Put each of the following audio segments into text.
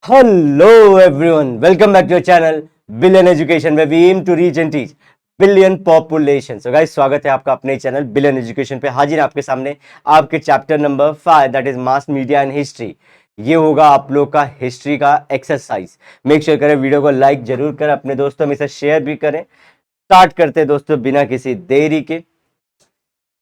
Hello everyone, welcome back to your channel Billion Education where we aim to reach and teach billion population. So guys, स्वागत है आपका अपने channel billion education पे। हाजिर आपके सामने आपके chapter number 5 that is mass media and history. ये होगा आप लोग का हिस्ट्री का एक्सरसाइज। मेक श्योर करें वीडियो को लाइक जरूर करें, अपने दोस्तों में से शेयर भी करें। स्टार्ट करते हैं दोस्तों बिना किसी देरी के।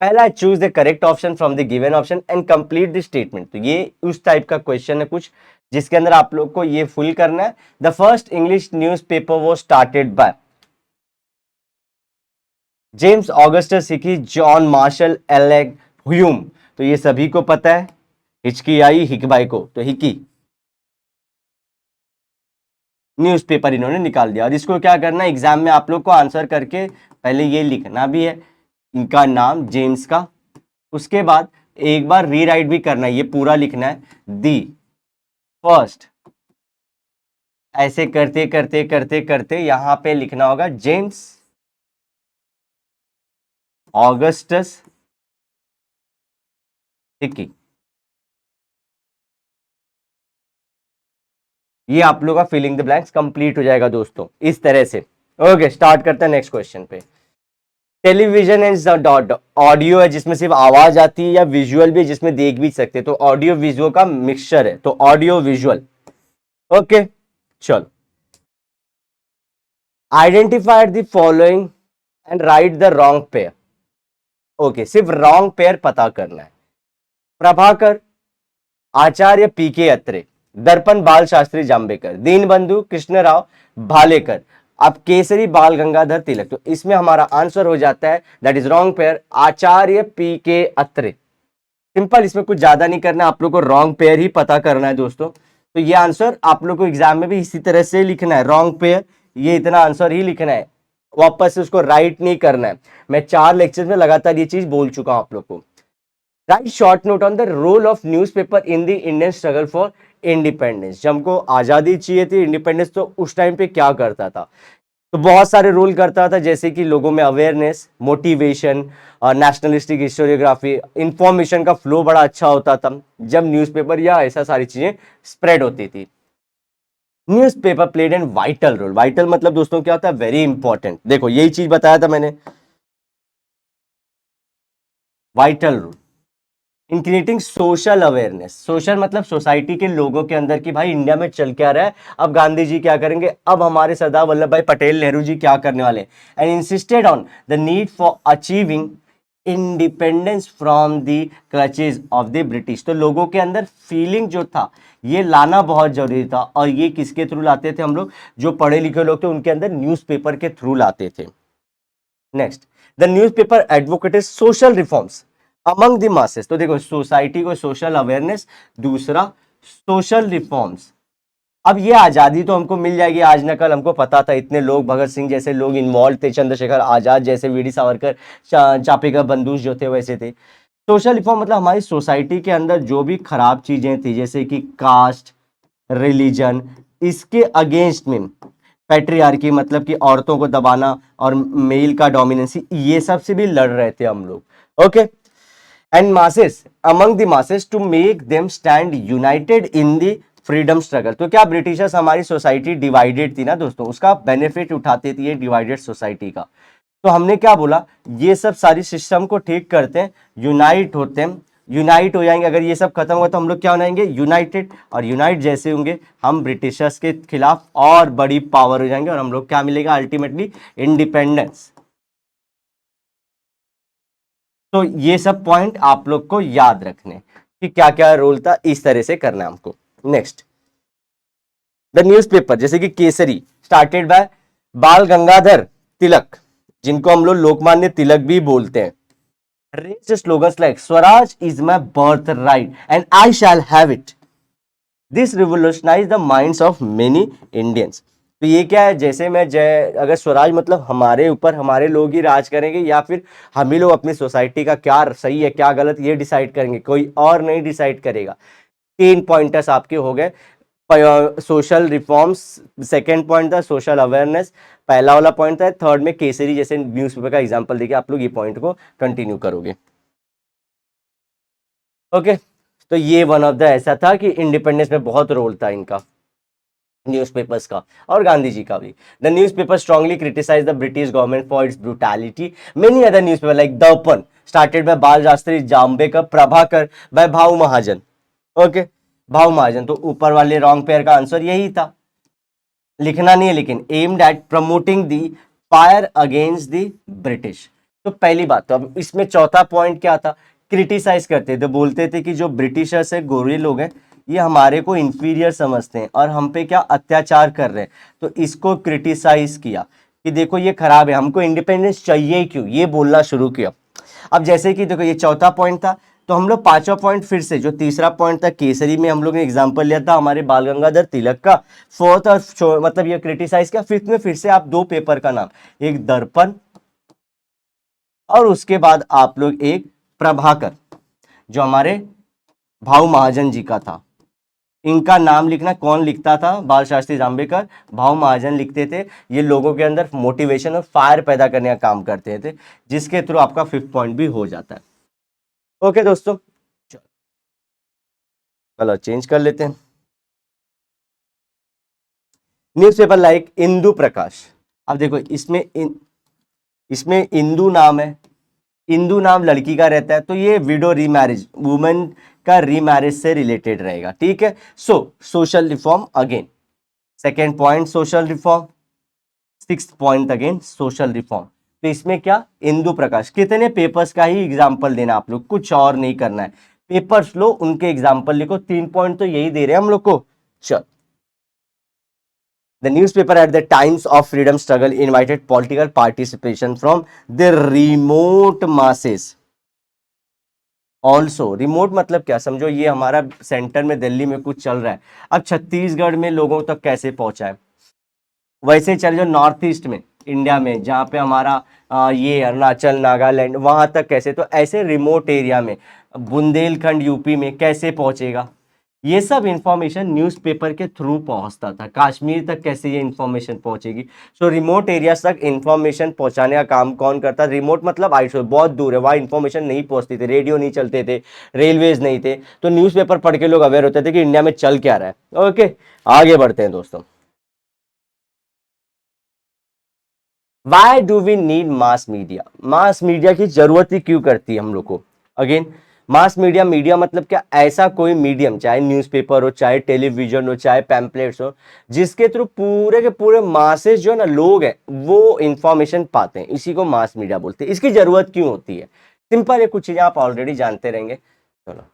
पहला, choose the correct option from the given option and complete the statement. तो ये उस टाइप का क्वेश्चन है कुछ जिसके अंदर आप लोग को ये फुल करना है। The first English newspaper was started by James Augustus Hicky, John Marshall, Alec Hume. तो ये सभी को पता है। हिचकी आई हिकबाई को, तो हिकी न्यूज़पेपर इन्होंने निकाल दिया। और इसको क्या करना है, एग्जाम में आप लोग को आंसर करके पहले ये लिखना भी है इनका नाम जेम्स का, उसके बाद एक बार रीराइट भी करना है, ये पूरा लिखना है दी फर्स्ट। ऐसे करते करते करते करते यहां पे लिखना होगा जेम्स ऑगस्टस हिकी। ये आप लोग का फिलिंग द ब्लैंक्स कंप्लीट हो जाएगा दोस्तों इस तरह से। ओके, स्टार्ट करते हैं नेक्स्ट क्वेश्चन पे। टेलीविजन एंड ऑडियो है जिसमें सिर्फ आवाज आती है, या विजुअल भी जिसमें देख भी सकते हैं, तो ऑडियो विजुअल का मिक्सचर है, तो ऑडियो विजुअल। ओके चलो, identified the following and right the wrong pair. Okay, सिर्फ रॉन्ग पेयर पता करना है। प्रभाकर, आचार्य पी के अत्रे, दर्पण बाल शास्त्री जांबेकर, दीनबंधु कृष्णराव भालेकर, अब केसरी बाल गंगाधर तिलक। तो इसमें हमारा आंसर हो जाता है that is wrong pair Acharya P के अत्रे। सिंपल, इसमें कुछ ज्यादा नहीं करना, आप लोग को रॉन्ग पेयर ही पता करना है दोस्तों। तो ये आंसर आप लोग को एग्जाम में भी इसी तरह से लिखना है, रॉन्ग पेयर, ये इतना आंसर ही लिखना है, वापस से उसको राइट नहीं करना है। मैं 4 लेक्चर में लगातार ये चीज बोल चुका हूं आप लोग को। Write short note on the role of newspaper in the Indian struggle for independence. जब हमको आजादी चाहिए थी, इंडिपेंडेंस, तो उस टाइम पे क्या करता था, तो बहुत सारे रोल करता था, जैसे कि लोगों में awareness, motivation, nationalistic historiography, information का फ्लो बड़ा अच्छा होता था जब न्यूज़पेपर या ऐसा सारी चीजें स्प्रेड होती थी। Newspaper played an vital role. Vital मतलब दोस्तों क्या होता है, वेरी इंपॉर्टेंट। देखो यही चीज बताया था मैंने, vital role in creating social awareness. Social मतलब सोसाइटी के लोगों के अंदर कि भाई इंडिया में चल क्या रहा है, अब गांधी जी क्या करेंगे, अब हमारे सरदार वल्लभ भाई पटेल नेहरू जी क्या करने वाले। And insisted on the need for achieving independence from the clutches of the British. तो लोगों के अंदर फीलिंग जो था ये लाना बहुत जरूरी था, और ये किसके थ्रू लाते थे हम लोग, जो पढ़े लिखे लोग थे उनके अंदर न्यूज़पेपर के थ्रू लाते थे। Next, the newspaper advocated social reforms among the masses. तो देखो सोसाइटी को सोशल अवेयरनेस, दूसरा सोशल रिफॉर्म्स। अब ये आजादी तो हमको मिल जाएगी आज न कल, हमको पता था, इतने लोग, भगत सिंह जैसे लोग इन्वॉल्व थे, चंद्रशेखर आजाद जैसे, वीडी सावरकर, चापिका बंधु जो थे वैसे थे। सोशल रिफॉर्म मतलब हमारी सोसाइटी के अंदर जो भी खराब चीजें थी, जैसे कि कास्ट, रिलीजन, इसके अगेंस्ट में पैट्रियार्की मतलब कि औरतों को दबाना और मेल का डोमिनेंसी, ये सब से भी लड़ रहे थे हम लोग। Okay, and masses among the masses to make them stand united in the freedom struggle. तो क्या ब्रिटिशर्स, हमारी सोसाइटी डिवाइडेड थी ना दोस्तों, उसका बेनिफिट उठाते थे ये डिवाइडेड सोसाइटी का। तो हमने क्या बोला, ये सब सारी सिस्टम को ठीक करते हैं, यूनाइट होते हैं, यूनाइट हो जाएंगे। अगर ये सब खत्म हुआ तो हम लोग क्या हो जाएंगे, यूनाइटेड, और यूनाइट जैसे होंगे हम ब्रिटिशर्स के खिलाफ और बड़ी पावर हो जाएंगे, और हम लोग क्या मिलेगा अल्टीमेटली, इंडिपेंडेंस। तो ये सब पॉइंट आप लोग को याद रखने कि क्या क्या रोल था, इस तरह से करना है हमको। नेक्स्ट, द न्यूज़पेपर जैसे कि केसरी स्टार्टेड बाय बाल गंगाधर तिलक, जिनको हम लोग लोकमान्य तिलक भी बोलते हैं। Raised slogans like Swaraj is my birthright and I shall have it. This revolutionized the minds of many Indians. तो ये क्या है, जैसे मैं जय, अगर स्वराज मतलब हमारे ऊपर हमारे लोग ही राज करेंगे, या फिर हम ही लोग अपनी सोसाइटी का क्या सही है क्या गलत ये डिसाइड करेंगे, कोई और नहीं डिसाइड करेगा। 3 पॉइंटर्स आपके हो गए। सोशल रिफॉर्म्स सेकेंड पॉइंट था, सोशल अवेयरनेस पहला वाला पॉइंट था, थर्ड में केसरी जैसे न्यूज़पेपर का एग्जांपल देके आप लोग ये पॉइंट को कंटिन्यू करोगे। ओके, तो ये वन ऑफ द ऐसा था कि इंडिपेंडेंस में बहुत रोल था इनका। न्यूज़पेपर्स का और गांधी जी का भी। The newspaper strongly criticise the British government for its brutality. Many other newspaper like Darpan started by Bal Shastri जाम्बेकर, Prabhakar bye Bhau Mahajan. Okay, Bhau Mahajan, तो ऊपर वाले रॉन्ग पेयर का आंसर यही था, लिखना नहीं है लेकिन। Aimed at promoting the fire against the British. तो पहली बात, तो अब इसमें चौथा पॉइंट क्या था, क्रिटिसाइज करते थे, बोलते थे कि जो ब्रिटिशर्स है, गोरे लोग हैं, ये हमारे को इंफीरियर समझते हैं और हम पे क्या अत्याचार कर रहे हैं, तो इसको क्रिटिसाइज किया कि देखो ये खराब है, हमको इंडिपेंडेंस चाहिए क्यों, ये बोलना शुरू किया। अब जैसे कि देखो ये चौथा पॉइंट था, तो हम लोग पांचवा पॉइंट फिर से, जो तीसरा पॉइंट था केसरी में हम लोग ने एग्जांपल लिया था हमारे बाल गंगाधर तिलक का, फोर्थ और मतलब ये क्रिटिसाइज किया। फिफ्थ में फिर से आप दो पेपर का नाम, एक दर्पण और उसके बाद आप लोग एक प्रभाकर, जो हमारे भाऊ महाजन जी का था, इनका नाम लिखना। कौन लिखता था, बाल शास्त्री जाम्बेकर, भाऊ महाजन लिखते थे। ये लोगों के अंदर मोटिवेशन और फायर पैदा करने का काम करते थे, जिसके थ्रू आपका फिफ्थ पॉइंट भी हो जाता है। ओके दोस्तों, चलो चेंज कर लेते हैं। Newspaper like Indu Prakash. अब देखो इसमें इंदु नाम है, इंदु नाम लड़की का रहता है, तो ये विडो रीमैरिज, वुमेन का रीमैरिज से रिलेटेड रहेगा, ठीक है। So social reform again, second point social reform, six point again social reform. तो इसमें क्या, इंदु प्रकाश, कितने पेपर्स का ही एग्जाम्पल देना आप लोग, कुछ और नहीं करना है, पेपर्स लो उनके एग्जाम्पल लिखो, 3 पॉइंट तो यही दे रहे हैं हम लोग को। चल, the newspaper at the times of freedom struggle invited political participation from the remote masses also. Remote मतलब क्या, समझो ये हमारा सेंटर में दिल्ली में कुछ चल रहा है, अब छत्तीसगढ़ में लोगों तक कैसे पहुंचा है, वैसे चल जो नॉर्थ ईस्ट में इंडिया में, जहाँ पे हमारा ये अरुणाचल नागालैंड वहां तक कैसे, तो ऐसे रिमोट एरिया में बुंदेलखंड यूपी में कैसे पहुंचेगा, ये सब इंफॉर्मेशन न्यूज़पेपर के थ्रू पहुंचता था। कश्मीर तक कैसे ये इंफॉर्मेशन पहुंचेगी, सो रिमोट एरियाज तक इंफॉर्मेशन पहुंचाने का काम कौन करता, रिमोट मतलब आइसोलेट, बहुत दूर है, वहाँ इंफॉर्मेशन नहीं पहुंचती थी, रेडियो नहीं चलते थे, रेलवेज नहीं थे, तो न्यूज़पेपर पढ़ के लोग अवेयर होते थे कि इंडिया में चल क्या रहा है। ओके, आगे बढ़ते हैं दोस्तों। Why do we need mass media, mass media की जरूरत ही क्यों करती है हम लोग को। अगेन, मास मीडिया, मीडिया मतलब क्या, ऐसा कोई मीडियम, चाहे न्यूज़पेपर हो, चाहे टेलीविजन हो, चाहे पैम्पलेट्स हो, जिसके थ्रू पूरे के पूरे मासेस जो ना लोग हैं वो इंफॉर्मेशन पाते हैं, इसी को मास मीडिया बोलते हैं। इसकी जरूरत क्यों होती है, सिंपल है, कुछ चीजें आप ऑलरेडी जानते रहेंगे। चलो,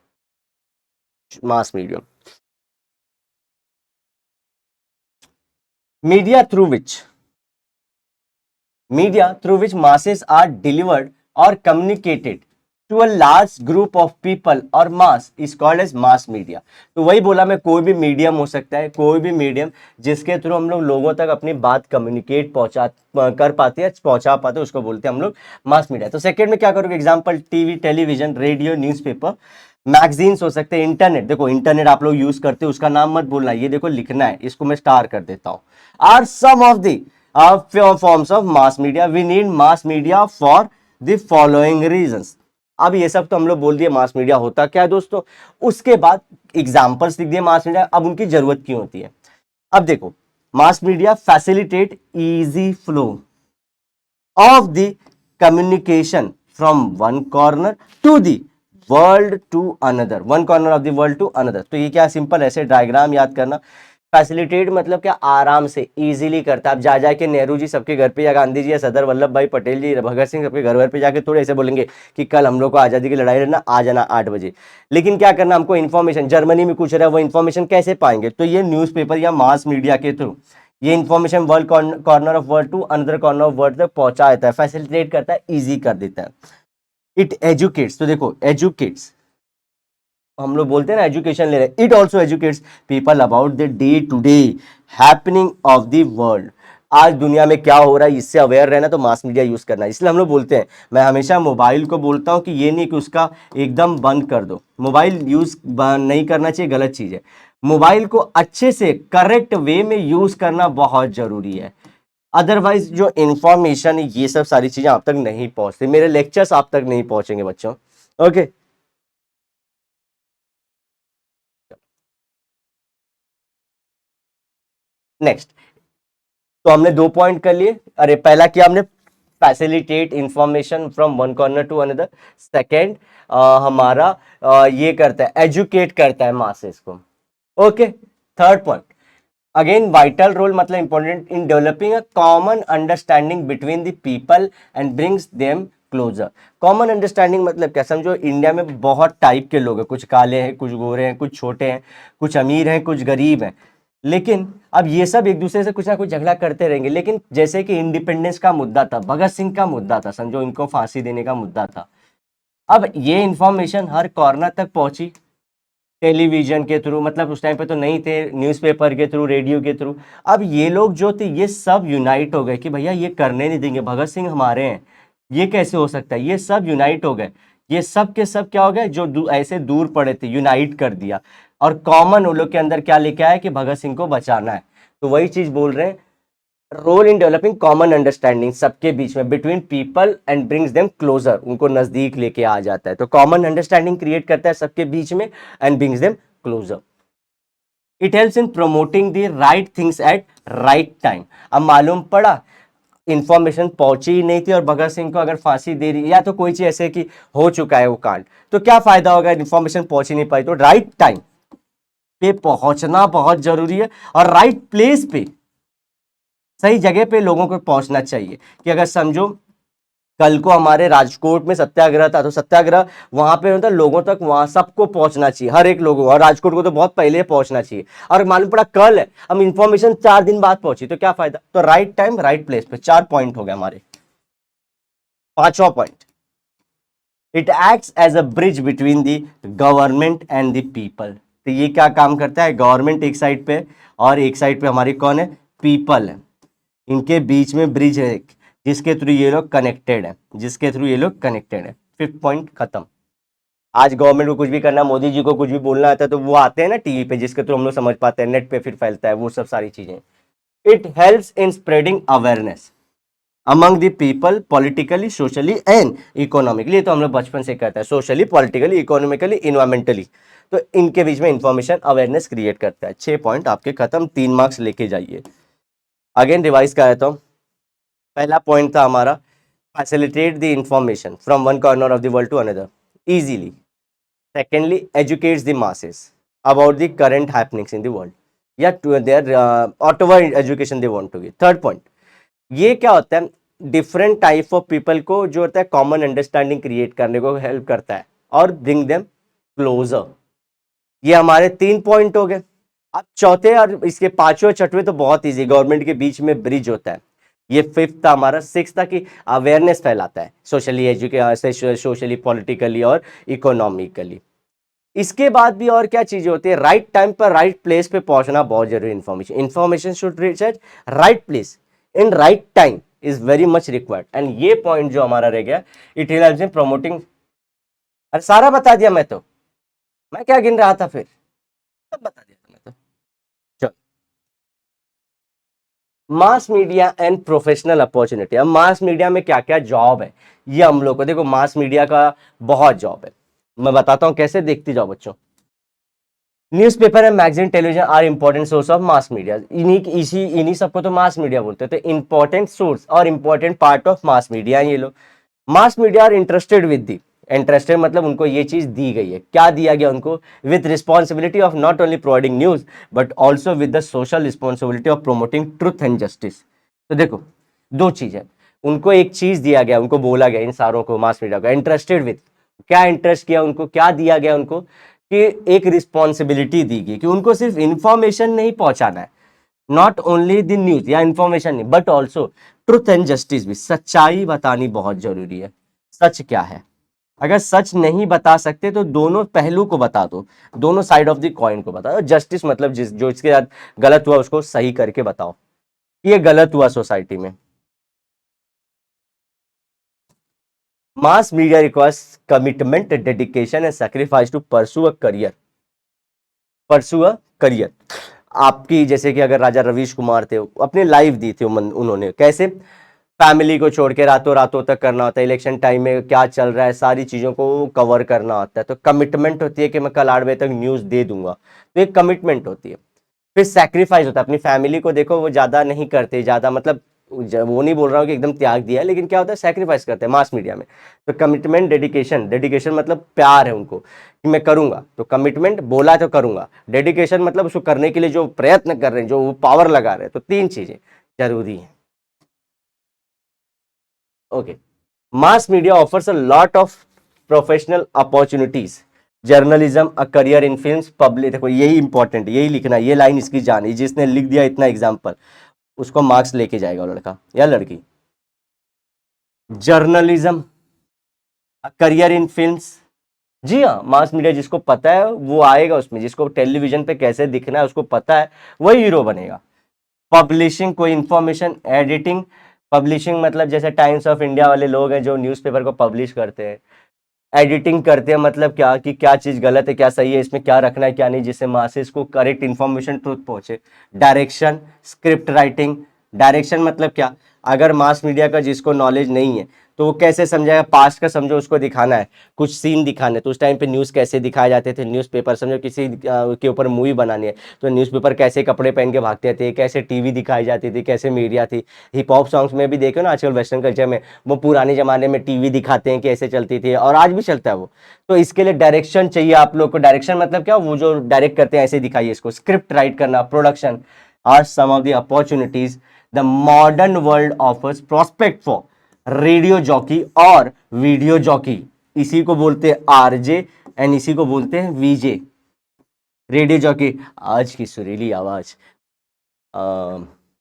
mass media, media through which, media through which masses are delivered or communicated to a large group of people or mass is called as mass media। तो वही बोला मैं, कोई भी मीडियम हो सकता है, कोई भी मीडियम जिसके थ्रू हम लोग लोगों तक अपनी बात कम्युनिकेट कर पाते हैं, पहुंचा पाते हैं, उसको बोलते हैं हम लोग मास मीडिया। तो सेकंड में क्या करोगे, example TV, television, radio, newspaper, magazines हो सकते हैं, इंटरनेट, देखो इंटरनेट आप लोग यूज करते हो, उसका नाम मत बोलना, ये देखो लिखना है, इसको मैं स्टार कर देता हूं, are some of the forms of mass media। we need mass media for the following reasons। अब ये सब तो हम लोग बोल दिए मास मीडिया होता क्या है दोस्तों, उसके बाद एग्जांपल्स लिख दिए मास मीडिया, अब उनकी जरूरत क्यों होती है। अब देखो, mass media facilitate easy flow of the communication from one corner to the world to another, one corner of the world to another। तो ये क्या, सिंपल ऐसे डायग्राम याद करना। फैसिलिटेट मतलब क्या, आराम से इजीली करता, आप जा जाके नेहरू जी सबके घर पे या गांधी जी या सरदार वल्लभ भाई पटेल जी, भगत सिंह सबके घर पे जाके थोड़े ऐसे बोलेंगे कि कल हम लोग को आजादी की लड़ाई लड़ना, आ जाना 8 बजे। लेकिन क्या करना, हमको इन्फॉर्मेशन, जर्मनी में कुछ रहा है वो इन्फॉर्मेशन कैसे पाएंगे, तो ये न्यूज़पेपर या मास मीडिया के थ्रू ये information world corner of world to another corner of world तक पहुंचा देता है, फैसिलिटेट करता है, इजी कर देता है। इट एजुकेट्स, तो देखो एजुकेट्स, हम लोग बोलते हैं ना एजुकेशन ले रहे हैं, it also educates people about the day to day happening of the world. आज दुनिया में क्या हो रहा है इससे अवेयर रहना, तो मास मीडिया यूज करना है। इसलिए हम लोग बोलते हैं, मैं हमेशा मोबाइल को बोलता हूं कि ये नहीं कि उसका एकदम बंद कर दो, मोबाइल यूज नहीं करना चाहिए, गलत चीज है। मोबाइल को अच्छे से करेक्ट वे में यूज करना बहुत जरूरी है, अदरवाइज जो इंफॉर्मेशन ये सब सारी चीजें आप तक नहीं पहुंचती, मेरे लेक्चर्स आप तक नहीं पहुंचेंगे बच्चों। ओके, नेक्स्ट, तो हमने 2 पॉइंट कर लिए। अरे पहला किया हमने, facilitate information from one corner to another. Second हमारा ये करता है, एजुकेट करता है मासेस को। Okay, third point, again vital role मतलब important in developing a common understanding between the people and brings them closer. Common understanding मतलब क्या, समझो इंडिया में बहुत टाइप के लोग हैं, कुछ काले हैं, कुछ गोरे हैं, कुछ छोटे हैं, कुछ अमीर हैं, कुछ गरीब हैं। लेकिन अब ये सब एक दूसरे से कुछ ना कुछ झगड़ा करते रहेंगे। लेकिन जैसे कि इंडिपेंडेंस का मुद्दा था, भगत सिंह का मुद्दा था, समझो इनको फांसी देने का मुद्दा था। अब ये इंफॉर्मेशन हर कॉर्नर तक पहुंची, टेलीविजन के थ्रू, मतलब उस टाइम पे तो नहीं थे, न्यूज़पेपर के थ्रू, रेडियो के थ्रू। अब ये लोग जो थे ये सब यूनाइट हो गए कि भैया ये करने नहीं देंगे, भगत सिंह हमारे हैं, ये कैसे हो सकता है। ये सब यूनाइट हो गए, ये सब के सब क्या हो गए, जो ऐसे दूर पड़े थे यूनाइट कर दिया। और कॉमन उन लोग के अंदर क्या लेके आया कि भगत सिंह को बचाना है। तो वही चीज बोल रहे हैं, role in developing common understanding सबके बीच में between people and brings them closer, उनको नजदीक लेके आ जाता है। तो कॉमन अंडरस्टैंडिंग क्रिएट करता है सबके बीच में and brings them closer. It helps in promoting the right things at right time. अब मालूम पड़ा इंफॉर्मेशन पहुंची ही नहीं थी और भगत सिंह को अगर फांसी दे रही, या तो कोई चीज ऐसे कि हो चुका है वो कांड, तो क्या फायदा होगा, इंफॉर्मेशन पहुंच ही नहीं पाई। तो राइट टाइम पे पहुंचना बहुत जरूरी है, और राइट प्लेस पे, सही जगह पे लोगों को पहुंचना चाहिए। कि अगर समझो कल को हमारे राजकोट में सत्याग्रह था, तो सत्याग्रह वहां पे होता, लोगों तक वहां सबको पहुंचना चाहिए, हर एक लोगों, और राजकोट को तो बहुत पहले पहुंचना चाहिए। और मालूम पड़ा कल है, अब इंफॉर्मेशन 4 दिन बाद पहुंची, तो क्या फायदा। तो राइट टाइम राइट प्लेस पे, 4 पॉइंट हो गए हमारे। पांचवा point, it acts as a bridge between the government and the people. तो ये क्या काम करता है, गवर्नमेंट एक साइड पे और एक साइड पे हमारी कौन है, पीपल है, इनके बीच में ब्रिज है जिसके थ्रू ये लोग कनेक्टेड है, जिसके थ्रू ये लोग कनेक्टेड है। फिफ्थ पॉइंट खत्म। आज गवर्नमेंट को कुछ भी करना, मोदी जी को कुछ भी बोलना आता है, तो वो आते हैं ना टीवी पे, जिसके थ्रू हम लोग समझ पाते हैं, नेट पे फिर फैलता है वो सब सारी चीजें। It helps in spreading awareness among the people politically, socially and economically. तो हम लोग बचपन से कहते हैं, सोशली, पॉलिटिकली, इकोनॉमिकली, इन्वायरमेंटली। तो इनके बीच में इंफॉर्मेशन अवेयरनेस क्रिएट करता है। 6 पॉइंट आपके खत्म, 3 मार्क्स लेके जाइए। अगेन रिवाइज कर देता हूँ। पहला पॉइंट था हमारा, facilitate the information from one corner of the world to another easily. Secondly, educates the masses about the current happenings in the world, या to their whatever education they want to give. Third point, ये क्या होता है, different type of people को जो होता है common understanding create करने को हेल्प करता है और ब्रिंग देम क्लोजर। ये हमारे 3 पॉइंट हो गए। अब चौथे और इसके पांचवें छठवें तो बहुत इजी, गवर्नमेंट के बीच में ब्रिज होता है। ये फिफ्थ था हमारा। सिक्स था कि अवेयरनेस फैलाता है, सोशली, सोशली, पॉलिटिकली और इकोनॉमिकली। इसके बाद भी और क्या चीजें होती है, राइट टाइम पर राइट प्लेस पे पहुंचना बहुत जरूरी। Information should reach at right place in right time is very much required. And ये पॉइंट जो हमारा रह गया, इट हेल्प्स इन प्रोमोटिंग। अरे सारा बता दिया मैं तो, मैं क्या गिन रहा था फिर, सब बता दिया था मैं तो। चलो, mass media and professional opportunity. अब मास मीडिया में क्या क्या जॉब है, ये हम लोग को देखो, मास मीडिया का बहुत जॉब है। मैं बताता हूं कैसे, देखते जाओ बच्चों। Newspaper and magazine, television are important source of mass media. इन्हीं सबको तो मास मीडिया बोलते हैं। तो इंपॉर्टेंट सोर्स और important part of mass media ये लोग। Mass media are interested with the, interested मतलब उनको ये चीज दी गई है, क्या दिया गया उनको, with responsibility of not only providing news but also with the social responsibility of promoting truth and justice. तो देखो, दो चीज है, उनको एक चीज दिया गया, उनको बोला गया, इन सारों को मास मीडिया को, इंटरेस्टेड विद, क्या इंटरेस्ट किया उनको, क्या दिया गया उनको, कि एक रिस्पॉन्सिबिलिटी दी गई कि उनको सिर्फ इंफॉर्मेशन नहीं पहुंचाना है, नॉट ओनली द न्यूज या इंफॉर्मेशन नहीं, but also truth and justice भी, सच्चाई बतानी बहुत जरूरी है। सच क्या है, अगर सच नहीं बता सकते तो दोनों पहलू को बता दो, दोनों साइड ऑफ द कॉइन को बता दो। जस्टिस मतलब जो इसके साथ गलत हुआ उसको सही करके बताओ, ये गलत हुआ सोसाइटी में। Mass media requires commitment, dedication and sacrifice to pursue a career, pursue a career. आपकी जैसे कि अगर राजा रवीश कुमार थे, अपने लाइफ दी थी उन्होंने, कैसे, फैमिली को छोड़ के रातों रातों तक करना होता है, इलेक्शन टाइम में क्या चल रहा है सारी चीजों को कवर करना होता है। तो कमिटमेंट होती है कि मैं कल 8 बजे तक न्यूज दे दूंगा, तो एक कमिटमेंट होती है। फिर सैक्रिफाइस होता है, अपनी फैमिली को देखो वो ज्यादा नहीं करते, ज्यादा मतलब वो नहीं बोल रहा हूँ कि एकदम त्याग दिया है, लेकिन क्या होता है सैक्रिफाइस करते हैं मास मीडिया में। तो कमिटमेंट, डेडिकेशन, डेडिकेशन मतलब प्यार है उनको कि मैं करूंगा, तो कमिटमेंट बोला तो करूंगा, डेडिकेशन मतलब उसको करने के लिए जो प्रयत्न कर रहे हैं, जो वो पावर लगा रहे हैं, तो तीन चीजें जरूरी है। Okay, mass media offers a lot of professional opportunities, journalism a career in film public, देखो यही इंपॉर्टेंट, यही लिखना, ये लाइन इसकी जानी, जिसने लिख दिया इतना एग्जाम्पल उसको मार्क्स लेके जाएगा वो लड़का या लड़की। जर्नलिज्म, करियर इन फिल्म्स, जी हाँ, मास मीडिया जिसको पता है वो आएगा उसमें, जिसको टेलीविजन पे कैसे दिखना है उसको पता है, वही हीरो बनेगा। पब्लिशिंग, कोई इंफॉर्मेशन एडिटिंग, पब्लिशिंग मतलब जैसे टाइम्स ऑफ इंडिया वाले लोग हैं जो न्यूज़पेपर को पब्लिश करते हैं। एडिटिंग करते हैं मतलब क्या, कि क्या चीज़ गलत है क्या सही है, इसमें क्या रखना है क्या नहीं, जिससे मासेस को करेक्ट इन्फॉर्मेशन ट्रुथ पहुंचे। डायरेक्शन, स्क्रिप्ट राइटिंग, डायरेक्शन मतलब क्या, अगर मास मीडिया का जिसको नॉलेज नहीं है तो वो कैसे समझाएगा, पास्ट का समझो उसको दिखाना है, कुछ सीन दिखाने, तो उस टाइम पे न्यूज़ कैसे दिखाए जाते थे, न्यूज़पेपर समझो किसी के ऊपर मूवी बनानी है तो न्यूज़पेपर कैसे कपड़े पहन के भागते थे, कैसे टीवी दिखाई जाती थी, कैसे मीडिया थी। हिप हॉप सॉन्ग्स में भी देखो ना आजकल वेस्टर्न कल्चर में, वो पुराने जमाने में टीवी दिखाते हैं कि ऐसे चलती थी, और आज भी चलता है वो। तो इसके लिए डायरेक्शन चाहिए आप लोग को। डायरेक्शन मतलब क्या, वो जो डायरेक्ट करते हैं ऐसे दिखाइए इसको। स्क्रिप्ट राइट करना, production are some of the opportunities the modern world offers prospect for radio jockey और वीडियो जॉकी। इसी को बोलते हैं आरजे एंड इसी को बोलते हैं वीजे। रेडियो जॉकी, आज की सुरीली आवाज,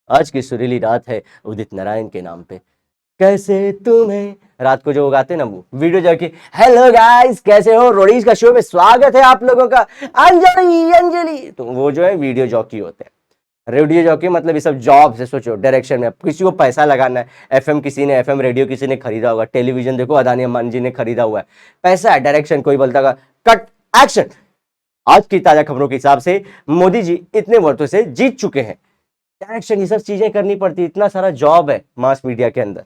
आज की सुरीली रात है उदित नारायण के नाम पे, कैसे तुम्हें, रात को जो गाते ना वो वीडियो जाके, हेलो गाइस कैसे हो, रोडीज का शो में स्वागत है आप लोगों का, अंजलि अंजलि, तो वो जो है वीडियो जॉकी होते हैं। रेडियो जॉकी मतलब ये सब जॉब से, सोचो डायरेक्शन में किसी को पैसा लगाना है, एफएम किसी ने, एफएम रेडियो किसी ने खरीदा होगा, टेलीविजन देखो अदानी अंबानी जी ने खरीदा हुआ है, पैसा है। डायरेक्शन कोई बोलता होगा कट एक्शन। आज की ताजा खबरों के हिसाब से मोदी जी इतने वोटों से जीत चुके हैं। डायरेक्शन ये सब चीजें करनी पड़ती है, इतना सारा जॉब है मास मीडिया के अंदर।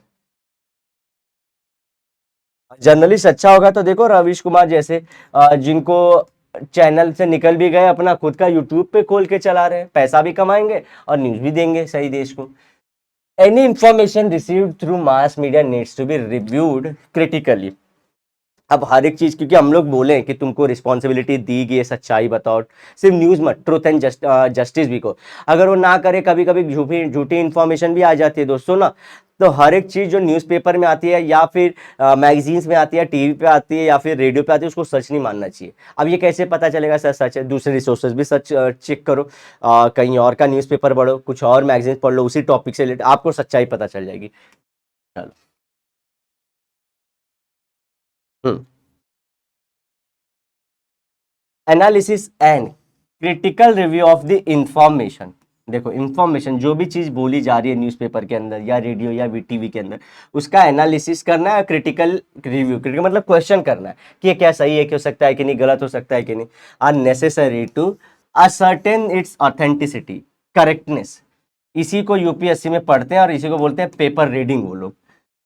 जर्नलिस्ट अच्छा होगा तो देखो रवीश कुमार जैसे, जिनको चैनल से निकल भी गए, अपना खुद का यूट्यूब पे खोल के चला रहे हैं, पैसा भी कमाएंगे और न्यूज भी देंगे सही देश को। Any information received through mass media needs to be reviewed critically. अब हर एक चीज, क्योंकि हम लोग बोले कि तुमको रिस्पॉन्सिबिलिटी दी गई है, सच्चाई बताओ, सिर्फ न्यूज मत, ट्रुथ एंड जस्टिस भी को। अगर वो ना करे, कभी कभी झूठी झूठी इंफॉर्मेशन भी आ जाती है दोस्तों ना, तो हर एक चीज जो न्यूज़पेपर में आती है या फिर मैगजीन्स में आती है, टीवी पे आती है या फिर रेडियो पे आती है, उसको सच नहीं मानना चाहिए। अब ये कैसे पता चलेगा सर सच है, दूसरे रिसोर्सेज भी सच चेक करो, कहीं और का न्यूज़पेपर पढ़ो, कुछ और मैगजीन पढ़ लो उसी टॉपिक से रिलेटेड, आपको सच्चाई पता चल जाएगी। चलो। हम्म। Analysis and critical review of the information. देखो इंफॉर्मेशन, जो भी चीज बोली जा रही है न्यूज़पेपर के अंदर या रेडियो या टीवी के अंदर, उसका एनालिसिस करना है, क्रिटिकल रिव्यू, क्रिटिकल मतलब क्वेश्चन करना है कि ये क्या सही है, कि हो सकता है कि नहीं, गलत हो सकता है कि नहीं, are necessary to ascertain its authenticity, correctness. इसी को यूपीएससी में पढ़ते हैं और इसी को बोलते हैं पेपर रीडिंग वो लोग।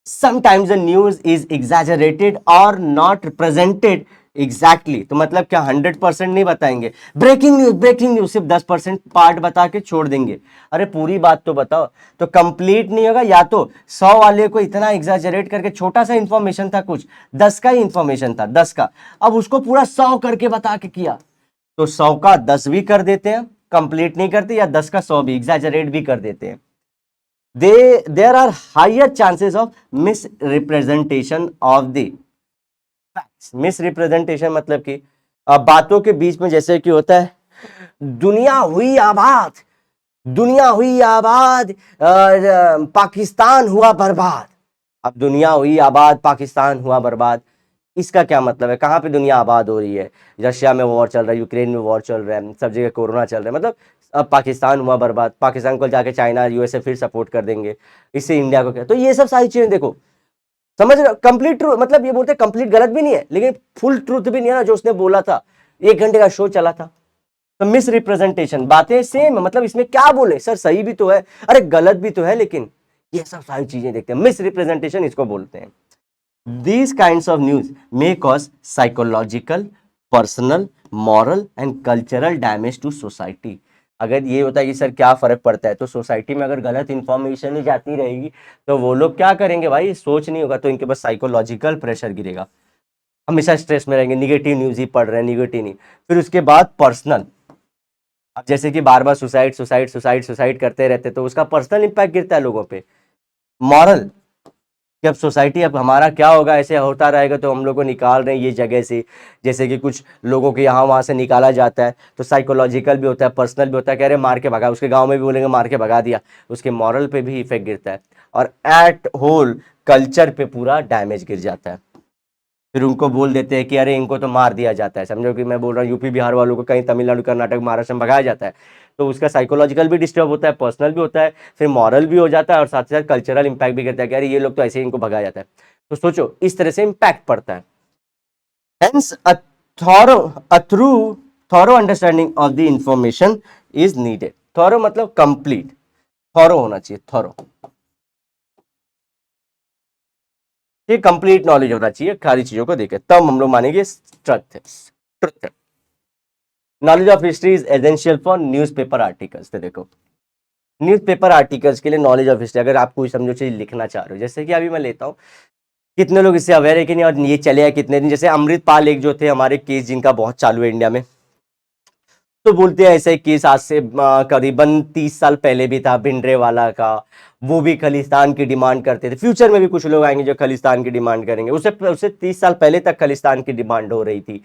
Sometimes the news is exaggerated और नॉट प्रेजेंटेड एग्जैक्टली, तो मतलब क्या 100% नहीं बताएंगे, ब्रेकिंग न्यूज सिर्फ 10% पार्ट बता के छोड़ देंगे, अरे पूरी बात तो बताओ। तो कंप्लीट नहीं होगा, या तो 100 वाले को इतना एग्जैजरेट करके, छोटा सा इंफॉर्मेशन था, कुछ 10 का ही इंफॉर्मेशन था, 10 का, अब उसको पूरा 100 करके बता के किया, तो 100 का 10 भी कर देते हैं, कंप्लीट नहीं करते, या 10 का 100 भी एग्जैजरेट भी कर देते हैं। There are higher chances of misrepresentation of the facts। Misrepresentation मतलब कि बातों के बीच में, जैसे कि होता है दुनिया हुई आबाद, दुनिया हुई आबाद, पाकिस्तान हुआ बर्बाद। अब दुनिया हुई आबाद, पाकिस्तान हुआ बर्बाद, इसका क्या मतलब है, कहाँ पे दुनिया आबाद हो रही है, रशिया में वॉर चल रहा है, यूक्रेन में वॉर चल रहा है, सब जगह कोरोना चल रहा है, मतलब अब पाकिस्तान हुआ बर्बाद, पाकिस्तान को जाके चाइना यूएसए फिर सपोर्ट कर देंगे, इससे इंडिया को क्या, तो ये सब सारी चीजें देखो, समझ रहे हो, कंप्लीट ट्रूथ मतलब ये बोलते हैं कंप्लीट गलत भी नहीं है लेकिन फुल ट्रूथ भी नहीं है ना, जो उसने बोला था, 1 घंटे का शो चला था। तो मिस रिप्रेजेंटेशन, बातें सेम है, मतलब इसमें क्या बोले सर, सही भी तो है, अरे गलत भी तो है, लेकिन ये सब सारी चीजें देखते हैं, मिस रिप्रेजेंटेशन इसको बोलते हैं। These kinds of news may cause psychological, personal, moral and cultural damage to society। अगर ये होता है कि सर क्या फर्क पड़ता है, तो सोसाइटी में अगर गलत इंफॉर्मेशन ही जाती रहेगी तो वो लोग क्या करेंगे भाई, सोच नहीं होगा, तो इनके पास साइकोलॉजिकल प्रेशर गिरेगा, हमेशा स्ट्रेस में रहेंगे, निगेटिव न्यूज ही पढ़ रहे हैं, निगेटिव नहीं। फिर उसके बाद पर्सनल, अब जैसे कि बार बार सुसाइड सुसाइड सुसाइड सुसाइड करते रहते तो उसका पर्सनल इंपैक्ट गिरता है लोगों पे। मॉरल, कि अब सोसाइटी, अब हमारा क्या होगा, ऐसे होता रहेगा तो हम लोग को निकाल रहे हैं ये जगह से, जैसे कि कुछ लोगों को यहाँ वहाँ से निकाला जाता है, तो साइकोलॉजिकल भी होता है, पर्सनल भी होता है, कह रहे मार के भगा, उसके गांव में भी बोलेंगे मार के भगा दिया, उसके मॉरल पे भी इफेक्ट गिरता है, और एट होल कल्चर पे पूरा डैमेज गिर जाता है। फिर उनको बोल देते हैं कि अरे इनको तो मार दिया जाता है, समझो कि मैं बोल रहा हूँ यूपी बिहार वालों को कहीं तमिलनाडु कर्नाटक महाराष्ट्र में भगाया जाता है, तो उसका साइकोलॉजिकल भी डिस्टर्ब होता है, पर्सनल भी होता है, फिर मॉरल भी हो जाता है, और साथ ही साथ कल्चरल इंपैक्ट भी करता है कि अरे ये लोग तो ऐसे ही इनको भगाया जाता है। तो सोचो इस तरह से इंपैक्ट पड़ता है। Hence a through thorough understanding of the information is needed. Thorough मतलब कंप्लीट, थॉरो होना चाहिए, थॉरो, ये कंप्लीट नॉलेज होना चाहिए सारी चीजों को देखे, तब हम लोग मानेंगे ट्रुथ है, ट्रुथ है। Knowledge of history is essential for newspaper articles. तो देखो न्यूज़पेपर आर्टिकल्स के लिए नॉलेज ऑफ हिस्ट्री, अगर आप कोई समझो चीज लिखना चाह रहे हो, जैसे कि अभी मैं लेता हूँ, कितने लोग इससे अवेयर है कि नहीं, और ये चले हैं कितने दिन, जैसे अमृतपाल एक जो थे हमारे केस जिनका बहुत चालू है इंडिया में, तो बोलते हैं ऐसे केस आज से करीबन 30 साल पहले भी था भिंडरे वाला का, वो भी खालिस्तान की डिमांड करते थे, फ्यूचर में भी कुछ लोग आएंगे जो खालिस्तान की डिमांड करेंगे, उसे उसे 30 साल पहले तक खालिस्तान की डिमांड हो रही थी।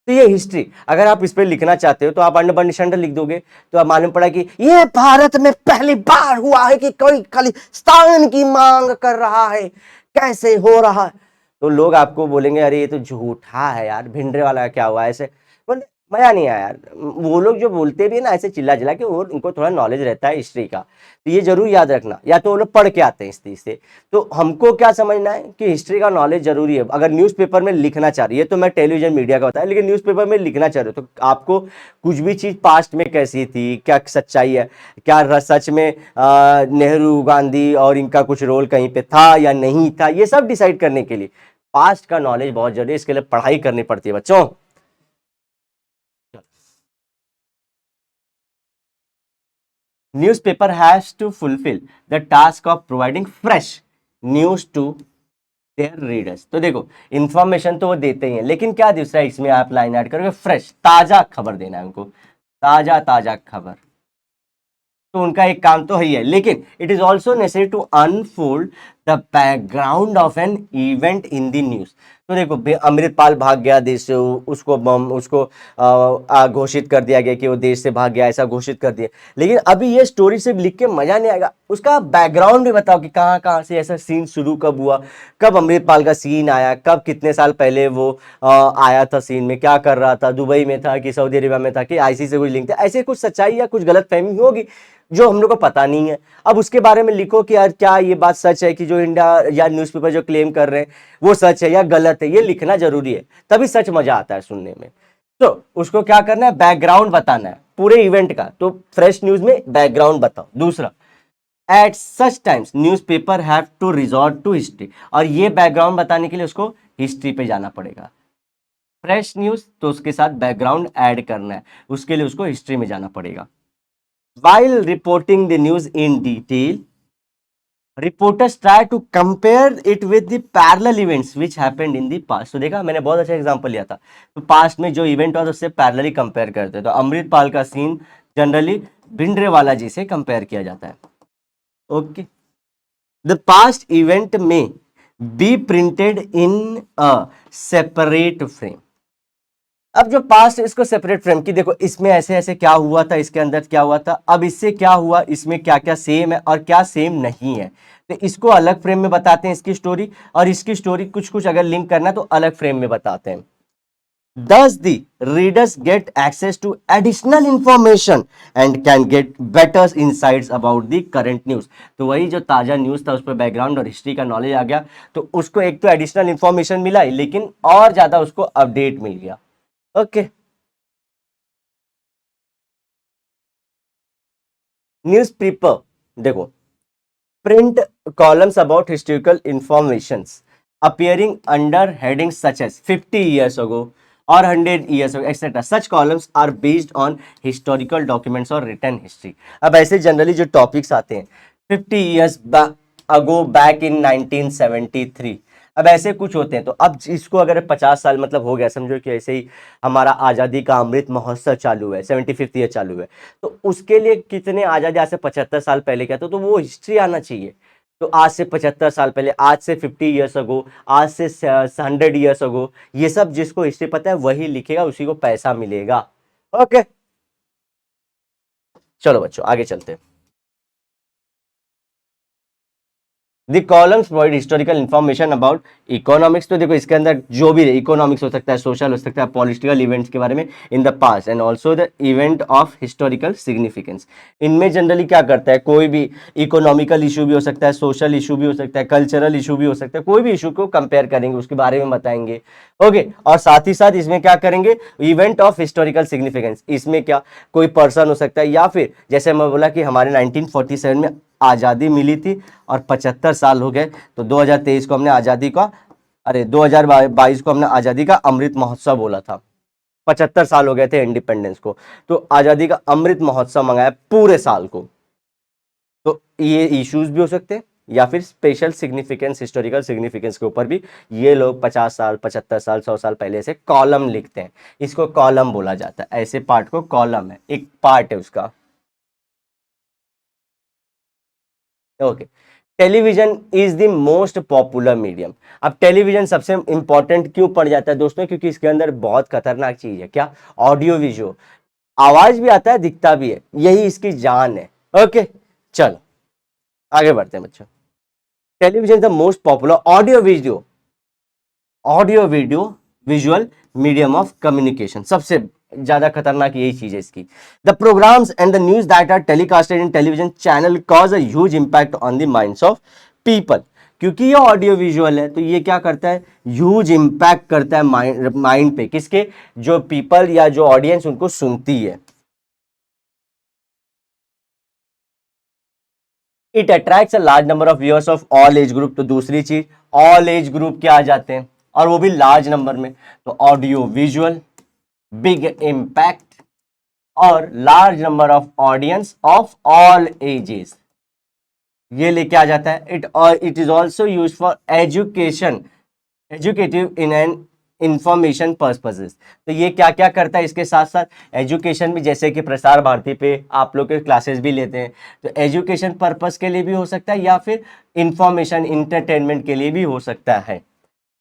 तो ये हिस्ट्री अगर आप इस पर लिखना चाहते हो तो आप अंड लिख दोगे, तो आप मालूम पड़ा कि ये भारत में पहली बार हुआ है कि कोई खालिस्तान की मांग कर रहा है, कैसे हो रहा है, तो लोग आपको बोलेंगे अरे ये तो झूठा है यार, भिंडरे वाला क्या हुआ ऐसे, मजा नहीं आया यार। वो लोग जो बोलते भी है ना ऐसे चिल्ला चिल्ला के, वो उनको थोड़ा नॉलेज रहता है हिस्ट्री का, तो ये जरूर याद रखना, या तो वो लोग पढ़ के आते हैं इस चीज से। तो हमको क्या समझना है कि हिस्ट्री का नॉलेज जरूरी है। अगर न्यूज़पेपर में लिखना चाह रही है, तो मैं टेलीविजन मीडिया का बताया, लेकिन न्यूज़पेपर में लिखना चाह रहे हो तो आपको कुछ भी चीज पास्ट में कैसी थी, क्या सच्चाई है, क्या सच में नेहरू गांधी और इनका कुछ रोल कहीं पे था या नहीं था, ये सब डिसाइड करने के लिए पास्ट का नॉलेज बहुत जरूरी है, इसके लिए पढ़ाई करनी पड़ती है बच्चों। Newspaper has to fulfill the task of providing fresh news to their readers। तो देखो इंफॉर्मेशन तो वो देते ही हैं, लेकिन क्या दूसरा इसमें आप लाइन ऐड करोगे, फ्रेश ताजा खबर देना है उनको, ताजा ताजा खबर, तो उनका एक काम तो है ही है, लेकिन it is also necessary to unfold the background of an event in the news. तो देखो अमृतपाल भाग गया देश से, उसको उसको घोषित कर दिया गया कि वो देश से भाग गया, ऐसा घोषित कर दिया, लेकिन अभी ये स्टोरी सिर्फ लिख के मजा नहीं आएगा, उसका बैकग्राउंड भी बताओ कि कहाँ कहाँ से ऐसा सीन शुरू कब हुआ, कब अमृतपाल का सीन आया, कब कितने साल पहले वो आया था सीन में, क्या कर रहा था, दुबई में था कि सऊदी अरेबिया में था कि आईसी से कोई लिंक था, ऐसे कुछ सच्चाई या कुछ गलत फहमी होगी जो हम लोग को पता नहीं है। अब उसके बारे में लिखो कि यार क्या ये बात सच है कि जो इंडिया या न्यूज़पेपर जो क्लेम कर रहे हैं वो सच है या गलत है, ये लिखना जरूरी है, तभी सच मजा आता है सुनने में। तो उसको क्या करना है, बैकग्राउंड बताना है पूरे इवेंट का, तो फ्रेश न्यूज में बैकग्राउंड बताओ। दूसरा, at such times newspaper have to resort to history, और ये बैकग्राउंड बताने के लिए उसको हिस्ट्री पे जाना पड़ेगा। फ्रेश न्यूज तो उसके साथ बैकग्राउंड ऐड करना है, उसके लिए उसको हिस्ट्री में जाना पड़ेगा। While reporting the news in detail, reporters try to compare it with the parallel events which happened in the past। तो देखा मैंने बहुत अच्छा एग्जांपल लिया था, तो पास्ट में जो इवेंट हुआ तो उससे पैरेलली कंपेयर करते हैं, तो अमृतपाल का सीन जनरली भिंडरेवाला जी से कंपेयर किया जाता है। ओके, द पास्ट इवेंट में be printed in a separate frame. अब जो पास्ट इसको सेपरेट फ्रेम की, देखो इसमें ऐसे ऐसे क्या हुआ था, इसके अंदर क्या हुआ था, अब इससे क्या हुआ, इसमें क्या क्या सेम है और क्या सेम नहीं है, तो इसको अलग फ्रेम में बताते हैं इसकी स्टोरी, और इसकी स्टोरी कुछ कुछ अगर लिंक करना तो अलग फ्रेम में बताते हैं। Thus the readers get access to additional information and can get better insights about the current news। तो वही जो ताजा न्यूज था उस पर बैकग्राउंड और हिस्ट्री का नॉलेज आ गया, तो उसको एक तो एडिशनल इंफॉर्मेशन मिला, लेकिन और ज्यादा उसको अपडेट मिल गया। ओके, न्यूज़पेपर देखो, print columns about historical informations appearing under headings such as 50 years ago, और 100 years etcetera. Such columns are based on historical documents और रिटन हिस्ट्री। अब ऐसे जनरली जो टॉपिक्स आते हैं 50 years अगो बैक इन 1973, अब ऐसे कुछ होते हैं। तो अब इसको अगर 50 साल मतलब हो गया, समझो कि ऐसे ही हमारा आज़ादी का अमृत महोत्सव चालू है, 75th ईयर चालू है, तो उसके लिए कितने आज़ादी आज से 75 साल पहले क्या था, तो वो हिस्ट्री आना चाहिए। तो आज से 75 साल पहले, आज से 50 years अगो, आज से 100 years अगो, ये सब जिसको हिस्ट्री पता है वही लिखेगा, उसी को पैसा मिलेगा। ओके, चलो बच्चों आगे चलते हैं। The columns provide historical information about economics. तो देखो इसके अंदर जो भी इकोनॉमिक्स हो सकता है, सोशल हो सकता है, पॉलिटिकल इवेंट्स के बारे में in the past and also the event of historical significance. इनमें जनरली क्या करता है, कोई भी इकोनॉमिकल इशू भी हो सकता है, सोशल इशू भी हो सकता है, कल्चरल इशू भी हो सकता है, कोई भी इशू को कंपेयर करेंगे, उसके बारे में बताएंगे। ओके, और साथ ही साथ इसमें क्या करेंगे, इवेंट ऑफ हिस्टोरिकल सिग्निफिकेंस। इसमें क्या, कोई पर्सन हो सकता है, या फिर जैसे मैं बोला कि हमारे 1947 में आज़ादी मिली थी और 75 साल हो गए, तो 2023 को हमने आज़ादी का, अरे 2022 को हमने आज़ादी का अमृत महोत्सव बोला था। 75 साल हो गए थे इंडिपेंडेंस को, तो आज़ादी का अमृत महोत्सव मंगाया पूरे साल को। तो ये इश्यूज भी हो सकते हैं, या फिर स्पेशल सिग्निफिकेंस, हिस्टोरिकल सिग्निफिकेंस के ऊपर भी ये लोग 50 साल, 75 साल, 100 साल पहले से कॉलम लिखते हैं। इसको कॉलम बोला जाता है, ऐसे पार्ट को कॉलम है, एक पार्ट है उसका। Okay, television is the most popular medium. अब टेलीविजन सबसे इंपॉर्टेंट क्यों पड़ जाता है दोस्तों, क्योंकि इसके अंदर बहुत खतरनाक चीज है, क्या, ऑडियो विजुअल, आवाज भी आता है, दिखता भी है, यही इसकी जान है। ओके, चलो आगे बढ़ते हैं बच्चों। Television the most popular audio video visual medium of communication. सबसे ज्यादा खतरनाक यही चीज है इसकी। The programmes and the news that are telecasted in television channel cause a huge impact on the minds of people. क्योंकि ये ऑडियो विजुअल है, तो ये क्या करता है, ह्यूज इंपैक्ट करता है माइंड पे, किसके, जो पीपल या जो ऑडियंस उनको सुनती है। It attracts a large number of viewers of all age group. तो दूसरी चीज, ऑल एज ग्रुप के आ जाते हैं, और वो भी लार्ज नंबर में। तो ऑडियो विजुअल, बिग इम्पैक्ट, और large number of audience of all ages, ये लेके आ जाता है। It is also use for education, educative in an information purposes. तो ये क्या क्या करता है, इसके साथ साथ एजुकेशन भी, जैसे कि प्रसार भारती पे आप लोग के क्लासेस भी लेते हैं, तो एजुकेशन पर्पस के लिए भी हो सकता है, या फिर इंफॉर्मेशन इंटरटेनमेंट के लिए भी हो सकता है।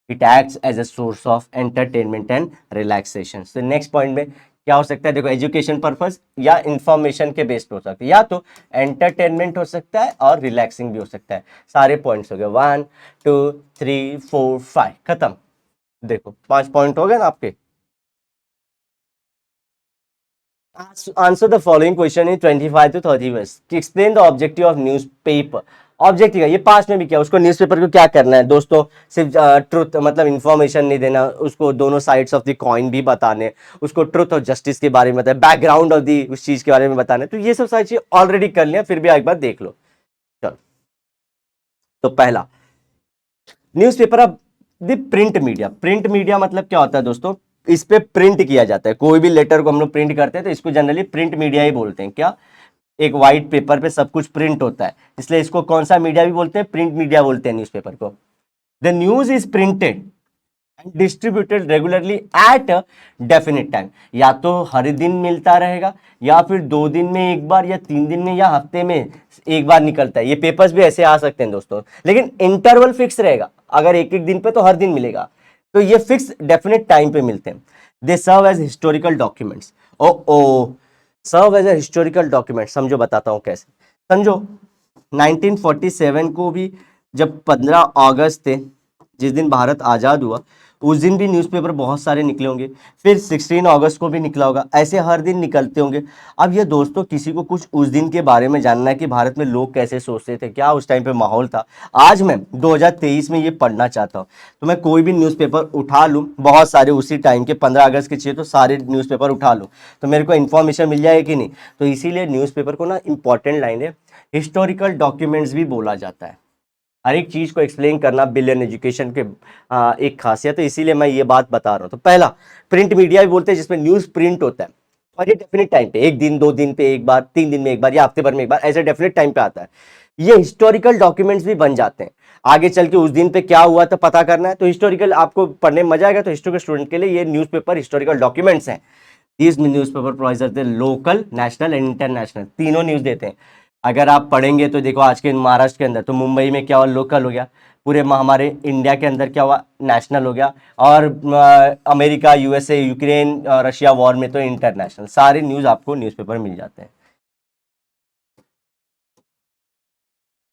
It acts as a source of entertainment and relaxation. तो नेक्स्ट पॉइंट में क्या हो सकता है, देखो एजुकेशन पर्पस या इंफॉर्मेशन के बेस्ड हो सकता है, या तो एंटरटेनमेंट हो सकता है और रिलैक्सिंग भी हो सकता है। सारे पॉइंट्स हो गए, 1 2 3 4 5, खत्म। देखो 5 पॉइंट हो गए ना आपके। Answer the following question in 25 to 30 words. Explain the objective of newspaper. Objective है, ये पास्ट में भी किया, उसको न्यूज़पेपर को क्या करना है दोस्तों, सिर्फ ट्रुथ मतलब इंफॉर्मेशन नहीं देना, उसको दोनों साइड्स ऑफ द कॉइन भी बताने, उसको ट्रुथ और जस्टिस के बारे में बताए, बैकग्राउंड ऑफ दी उस चीज के बारे में बताने। तो ये सब सारी चीज ऑलरेडी कर लिया, फिर भी एक बार देख लो। चलो, तो पहला, न्यूज़पेपर अब the print media. Print media मतलब क्या होता है दोस्तों, इस पे प्रिंट किया जाता है, कोई भी लेटर को हम लोग प्रिंट करते हैं, तो इसको जनरली प्रिंट मीडिया ही बोलते हैं। क्या, एक व्हाइट पेपर पे सब कुछ प्रिंट होता है, इसलिए इसको कौन सा मीडिया भी बोलते हैं, प्रिंट मीडिया बोलते हैं न्यूज़पेपर को। The news is printed and distributed regularly at definite time. या तो हर दिन मिलता रहेगा, या फिर 2 दिन में एक बार, या 3 दिन में, या हफ्ते में एक बार निकलता है। ये पेपर्स भी ऐसे आ सकते हैं दोस्तों, लेकिन इंटरवल फिक्स रहेगा। अगर एक एक दिन पे तो हर दिन मिलेगा, तो ये फिक्स डेफिनेट टाइम पे मिलते हैं। They serve as historical documents. ओ serve as a historical document, समझो बताता हूं कैसे। समझो 1947 को भी जब 15 अगस्त थे, जिस दिन भारत आज़ाद हुआ, उस दिन भी न्यूज़पेपर बहुत सारे निकले होंगे। फिर 16 अगस्त को भी निकला होगा, ऐसे हर दिन निकलते होंगे। अब ये दोस्तों किसी को कुछ उस दिन के बारे में जानना है कि भारत में लोग कैसे सोचते थे, क्या उस टाइम पे माहौल था, आज मैं 2023 में ये पढ़ना चाहता हूँ। तो मैं कोई भी न्यूज़पेपर उठा लूँ, बहुत सारे उसी टाइम के 15 अगस्त के चाहिए तो सारे न्यूज़पेपर उठा लूँ, तो मेरे को इन्फॉर्मेशन मिल जाएगी कि नहीं। तो इसीलिए न्यूज़पेपर को ना इंपॉर्टेंट लाइन है, हिस्टोरिकल डॉक्यूमेंट्स भी बोला जाता है। हर एक चीज को एक्सप्लेन करना बिलियन एजुकेशन के एक खासियत है, इसीलिए मैं ये बात बता रहा हूँ। तो पहला प्रिंट मीडिया भी बोलते हैं, जिसमें न्यूज प्रिंट होता है और ये डेफिनेट टाइम पे, एक दिन 2 दिन पे एक बार, 3 दिन में एक बार या हफ्ते भर में एक बार, ऐसे डेफिनेट टाइम पे आता है। ये हिस्टोरिकल डॉक्यूमेंट्स भी बन जाते हैं, आगे चल के उस दिन पे क्या हुआ तो पता करना है, तो हिस्टोरिकल आपको पढ़ने में मजा आएगा। तो हिस्ट्री के स्टूडेंट के लिए ये न्यूज़पेपर हिस्टोरिकल डॉक्यूमेंट्स हैं। These newspaper provides the local, national and international, तीनों न्यूज़ देते हैं। अगर आप पढ़ेंगे तो देखो आज के महाराष्ट्र के अंदर तो मुंबई में क्या हुआ, लोकल हो गया। पूरे हमारे इंडिया के अंदर क्या हुआ, नेशनल हो गया। और America, USA, Ukraine, Russia war में तो इंटरनेशनल। सारे न्यूज़ आपको न्यूज़पेपर मिल जाते हैं।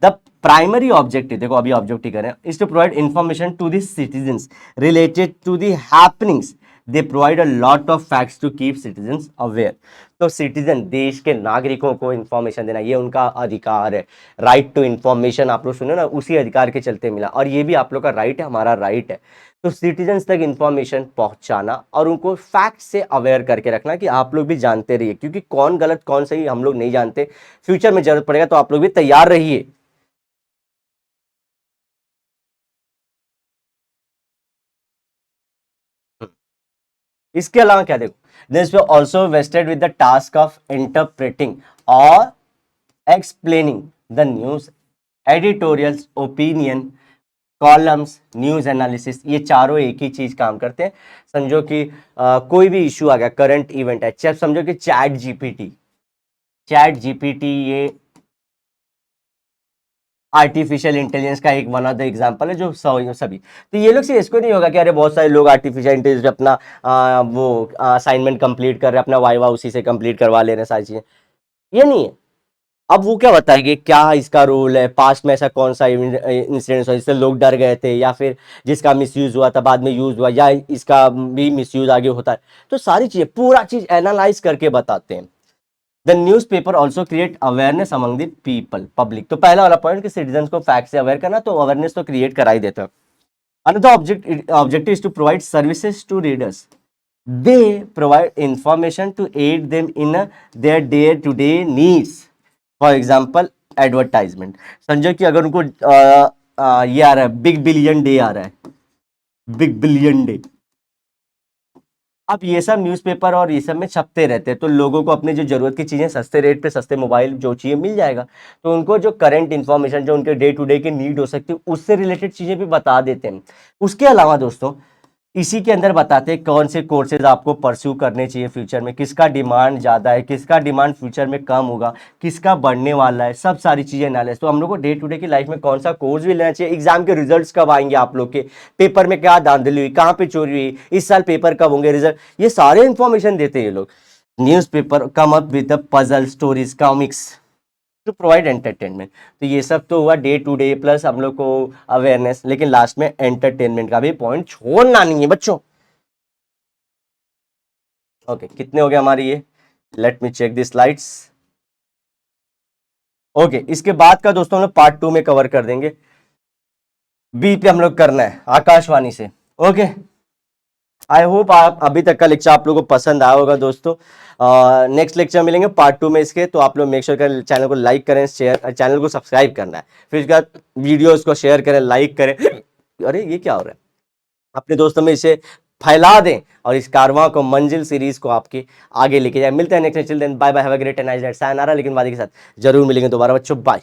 द प्राइमरी ऑब्जेक्टिव, देखो अभी ऑब्जेक्टिव करें, is to provide information to the citizens related to the happenings. They provide a lot of facts to keep citizens aware. तो सिटीजन, देश के नागरिकों को इंफॉर्मेशन देना ये उनका अधिकार है। राइट टू इंफॉर्मेशन आप लोग सुने ना, उसी अधिकार के चलते मिला, और ये भी आप लोग का राइट है, हमारा राइट है। तो सिटीजन्स तक इंफॉर्मेशन पहुंचाना और उनको फैक्ट से अवेयर करके रखना कि आप लोग भी जानते रहिए, क्योंकि कौन गलत कौन सही हम लोग नहीं जानते। फ्यूचर में जरूरत पड़ेगा तो आप लोग भी तैयार रहिए। इसके अलावा क्या देखो, this will also vested with the task of interpreting और explaining the news, editorials, opinion, columns, news analysis, ये चारों एक ही चीज काम करते हैं। समझो कि कोई भी इशू आ गया, करंट इवेंट है, चाहे समझो कि चैट जीपीटी ये आर्टिफिशियल इंटेलिजेंस का एक वन ऑफ द एग्जांपल है, जो सभी, तो ये लोग से इसको नहीं होगा कि अरे बहुत सारे लोग आर्टिफिशियल इंटेलिजेंस अपना वो असाइनमेंट कंप्लीट कर रहे हैं, अपना वाइवा उसी से कंप्लीट करवा ले रहे हैं सारी चीजें, ये नहीं है। अब वो क्या बताएंगे, क्या इसका रोल है, पास्ट में ऐसा कौन सा इंसिडेंट हुआ जिससे लोग डर गए थे, या फिर जिसका मिसयूज हुआ था बाद में यूज हुआ, या इसका भी मिसयूज आगे होता है। तो सारी चीजें पूरा चीज एनालाइज करके बताते हैं। The news paper also create awareness among the people, public. तो पहला वाला पॉइंट कि सिटीजन को फैक्ट से अवेयर करना, तो अवेयरनेस तो क्रिएट करा ही देता है। Another objective is to provide services to readers. They provide information to aid them in their day to day needs. For example advertisement, समझो कि अगर उनको ये आ रहा है, बिग बिलियन डे आ रहा है, बिग बिलियन डे, अब ये सब न्यूज़पेपर और ये सब में छपते रहते हैं, तो लोगों को अपनी जो जरूरत की चीजें सस्ते रेट पे, सस्ते मोबाइल जो चाहिए मिल जाएगा। तो उनको जो करंट इन्फॉर्मेशन, जो उनके डे टू डे की नीड हो सकती है, उससे रिलेटेड चीजें भी बता देते हैं। उसके अलावा दोस्तों इसी के अंदर बताते हैं कौन से कोर्सेज आपको परस्यू करने चाहिए फ्यूचर में, किसका डिमांड ज़्यादा है, किसका डिमांड फ्यूचर में कम होगा, किसका बढ़ने वाला है, सब सारी चीज़ें एनालिसिस। तो हम लोग को डे टू डे की लाइफ में कौन सा कोर्स भी लेना चाहिए, एग्जाम के रिजल्ट्स कब आएंगे, आप लोग के पेपर में क्या धांधली हुई, कहाँ पे चोरी हुई, इस साल पेपर कब होंगे, रिजल्ट, ये सारे इंफॉर्मेशन देते हैं ये लोग। Newspaper come up with the puzzle, stories, comics to provide entertainment. तो ये सब तो हुआ डे टू डे प्लस हम लोग को अवेयरनेस, लेकिन लास्ट में एंटरटेनमेंट का भी पॉइंट छोड़ना नहीं है बच्चों। ओके, कितने हो गए हमारी ये, let me check the slides. Okay, इसके बाद का दोस्तों हम लोग पार्ट 2 में कवर कर देंगे। बी पे हम लोग करना है आकाशवाणी से। ओके, आई होप आप अभी तक का लेक्चर आप लोगों को पसंद आया होगा दोस्तों। नेक्स्ट लेक्चर मिलेंगे पार्ट 2 में इसके, तो आप लोग मेक श्योर करें चैनल को लाइक करें, शेयर, चैनल को सब्सक्राइब करना है, फिर उसके बाद वीडियोस को शेयर करें, लाइक करें। अरे ये क्या हो रहा है, अपने दोस्तों में इसे फैला दें और इस कारवां को, मंजिल सीरीज को आपके आगे लेके जाए। मिलते हैं next, children, bye bye, have a great night, sayonara, लेकिन वादे के साथ जरूर मिलेंगे दोबारा बच्चों, बाय।